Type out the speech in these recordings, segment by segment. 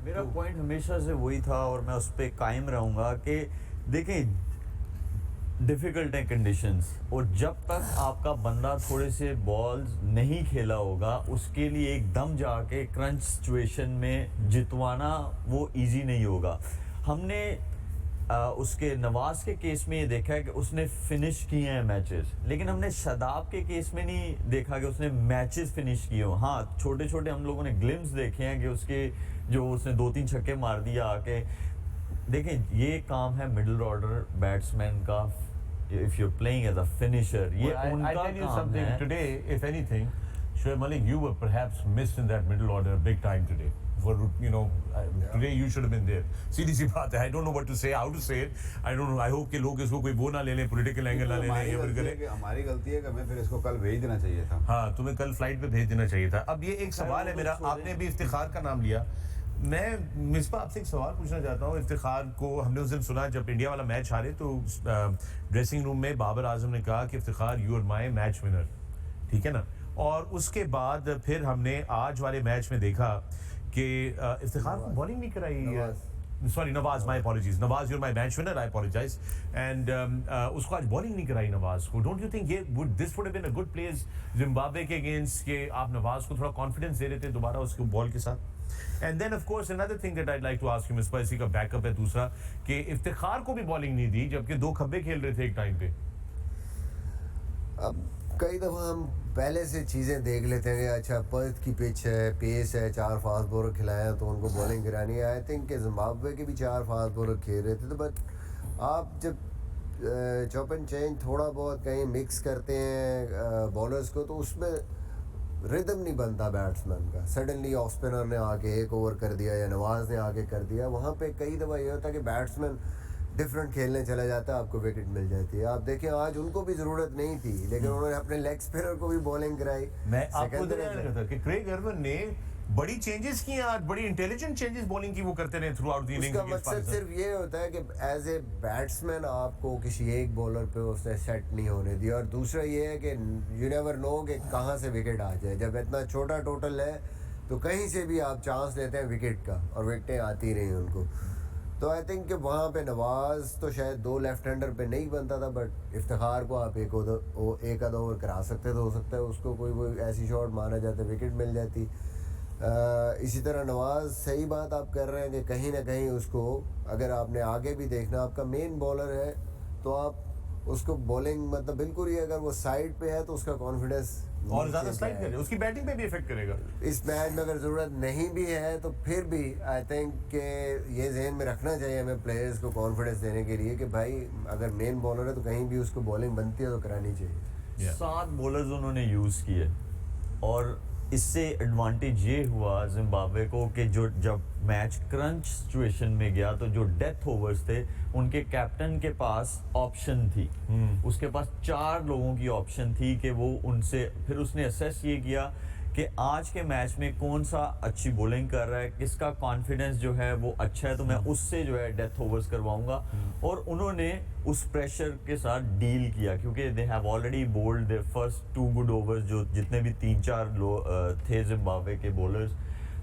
मेरा पॉइंट हमेशा से वही था और मैं उस पर कायम रहूँगा कि देखें, डिफ़िकल्ट है कंडीशंस, और जब तक आपका बंदा थोड़े से बॉल्स नहीं खेला होगा उसके लिए एकदम जाके क्रंच सिचुएशन में जितवाना वो इजी नहीं होगा। हमने उसके नवाज के केस में ये देखा है कि उसने फिनिश किए हैं मैचेस, लेकिन हमने शादाब के केस में नहीं देखा कि उसने मैचेस फिनिश किए हो। हाँ, छोटे छोटे हम लोगों ने ग्लिम्स देखे हैं कि उसके जो उसने 2-3 छक्के मार दिया आके। देखें, ये काम है मिडिल ऑर्डर बैट्समैन का। If you playing as a finisher, ये Well, I उनका tell you काम something. है। Today, if anything, Shoaib Malik, you were perhaps missed in that middle order big time today. For today you should have been there. सीधी सी बात है. I don't know what to say, how to say it. I don't know. I hope कि लोग इसको कोई वो ना ले लें, political angle ना ले लें, या फिर करें. हमारी गलती है कि हमें फिर इसको कल भेज देना चाहिए था। हाँ, तुम्हें कल फ्लाइट पे भेज देना चाहिए था. अब ये एक सवाल है वो मेरा. तो आपने अभी इफ्तिखार का नाम लिया. मैं मिसबा आपसे एक सवाल पूछना चाहता हूँ. इफ्तिखार को हमने उस दिन सुना जब इंडिया वाला मैच हारे, तो ड्रेसिंग रूम में बाबर आजम ने कहा कि Iftikhar you are my match winner. ठीक है ना. और उसके बाद फिर हमने आज वाले मैच में देखा कि इफ्तिखार को बॉलिंग नहीं कराई. Sorry, Nawaz, my apologies. Nawaz, you are my match winner, I apologise. And उसको आज बॉलिंग नहीं कराई नवाज को. डोंट यू थिंक ये this would have been a good place Zimbabwe के अगेंस्ट, के आप नवाज को थोड़ा कॉन्फिडेंस दे रहे थे दोबारा उसके बॉल के साथ. And then of course another thing that I like to ask you, miss इसी का बैकअप है दूसरा, कि इफ्तिखार को भी बॉलिंग नहीं दी जबकि 2 खब्बे खेल रहे थे एक टाइम पे. अब कई दफ़ा हम पहले से चीज़ें देख लेते हैं कि अच्छा पर्थ की पिच है, पेस है, 4 फास्ट बॉलर खिलाए हैं तो उनको बॉलिंग करानी है. आई थिंक कि जिम्बाब्वे के भी 4 फास्ट बॉलर खेल रहे थे. तो बट आप जब चॉप एंड चेंज थोड़ा बहुत कहीं मिक्स करते हैं बॉलर्स को, तो उसमें रिदम नहीं बनता बैट्समैन का. सडनली ऑफ स्पिनर ने आके एक ओवर कर दिया या नवाज ने आके कर दिया, वहाँ पे कई दफ़ा ये होता है कि बैट्समैन डिफरेंट खेलने चला जाता है, आपको विकेट मिल जाती है. आप देखें आज उनको भी ज़रूरत नहीं थी, लेकिन उन्होंने अपने लेग स्पिनर को भी बॉलिंग कराई. मैं आपको था कि क्रेग अर्वन ने बड़ी चेंजेस की आज, बड़ी इंटेलिजेंट चेंजेस बॉलिंग की वो करते रहे थ्रू आउट द इनिंग्स. उसका मकसद सिर्फ ये होता है कि एज ए बैट्समैन आपको किसी एक बॉलर पे उसने सेट नहीं होने दिया. और दूसरा ये है कि यू नेवर नो कि कहाँ से विकेट आ जाए. जब इतना छोटा टोटल है तो कहीं से भी आप चांस लेते हैं विकेट का, और विकेटें आती रही उनको. तो आई थिंक कि वहाँ पे नवाज तो शायद 2 लेफ्ट हैंडर पे नहीं बनता था, बट इफ्तिखार को आप एक आधा ओवर करा सकते तो हो सकता है उसको कोई ऐसी शॉट मारा जाता, विकेट मिल जाती. इसी तरह नवाज, सही बात आप कर रहे हैं कि कहीं ना कहीं उसको, अगर आपने आगे भी देखना, आपका मेन बॉलर है तो आप उसको बॉलिंग मतलब बिल्कुल ही, अगर वो साइड पे है तो उसका कॉन्फिडेंस और ज़्यादा स्लाइड करेगा, उसकी बैटिंग पे भी इफेक्ट करेगा. इस मैच में अगर ज़रूरत नहीं भी है तो फिर भी आई थिंक कि ये जहन में रखना चाहिए हमें प्लेयर्स को कॉन्फिडेंस देने के लिए कि भाई अगर मेन बॉलर है तो कहीं भी उसको बॉलिंग बनती है तो करानी चाहिए. 7 बॉलर्स उन्होंने यूज़ किए, और इससे एडवांटेज ये हुआ जिम्बाब्वे को कि जो जब मैच क्रंच सिचुएशन में गया तो जो डेथ ओवर्स थे उनके कैप्टन के पास ऑप्शन थी. उसके पास 4 लोगों की ऑप्शन थी कि वो उनसे, फिर उसने असेस ये किया कि आज के मैच में कौन सा अच्छी बॉलिंग कर रहा है, किसका कॉन्फिडेंस जो है वो अच्छा है, तो मैं उससे जो है डेथ ओवर्स करवाऊंगा. और उन्होंने उस प्रेशर के साथ डील किया क्योंकि they have already bowled their first 2 good overs, जो जितने भी 3-4 थे जिम्बाब्वे के बॉलर्स,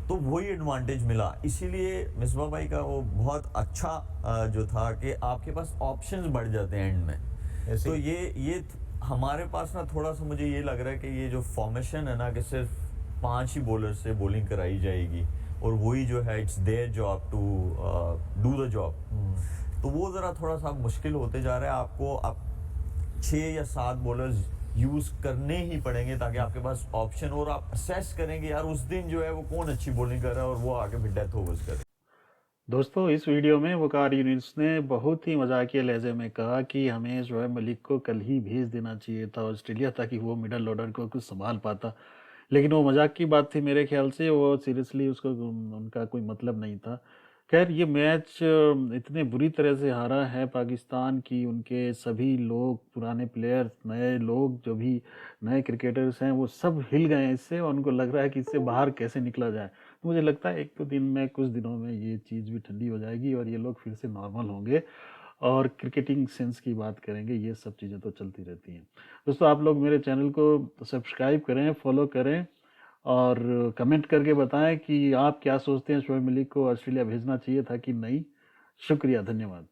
तो वही एडवांटेज मिला. इसीलिए मिसबा भाई का वो बहुत अच्छा जो था कि आपके पास ऑप्शंस बढ़ जाते हैं एंड में. तो ये हमारे पास ना थोड़ा सा मुझे ये लग रहा है कि ये जो फॉर्मेशन है ना कि सिर्फ 5 ही बॉलर से बॉलिंग कराई जाएगी और वही जो है it's their job to do the job, तो वो ज़रा थोड़ा सा मुश्किल होते जा रहा है. आपको अब 6 या 7 बॉलर्स यूज़ करने ही पड़ेंगे ताकि आपके पास ऑप्शन, और आप असेस करेंगे यार उस दिन जो है वो कौन अच्छी बॉलिंग कर रहा है और वो आके फिर डेथ ओवर्स करे. दोस्तों, इस वीडियो में वकार यूनिस ने बहुत ही मजाकिया लहजे में कहा कि हमें शोएब मलिक को कल ही भेज देना चाहिए था ऑस्ट्रेलिया, ताकि वो मिडल ऑर्डर को कुछ संभाल पाता. लेकिन वो मजाक की बात थी मेरे ख्याल से, वो सीरियसली उसको उनका कोई मतलब नहीं था. खैर, ये मैच इतने बुरी तरह से हारा है पाकिस्तान की उनके सभी लोग, पुराने प्लेयर्स, नए लोग, जो भी नए क्रिकेटर्स हैं, वो सब हिल गए हैं इससे, और उनको लग रहा है कि इससे बाहर कैसे निकला जाए. तो मुझे लगता है 1-2 दिन में, कुछ दिनों में ये चीज़ भी ठंडी हो जाएगी और ये लोग फिर से नॉर्मल होंगे और क्रिकेटिंग सेंस की बात करेंगे. ये सब चीज़ें तो चलती रहती हैं. दोस्तों, आप लोग मेरे चैनल को सब्सक्राइब करें, फॉलो करें और कमेंट करके बताएं कि आप क्या सोचते हैं, शोएब मलिक को ऑस्ट्रेलिया भेजना चाहिए था कि नहीं। शुक्रिया, धन्यवाद।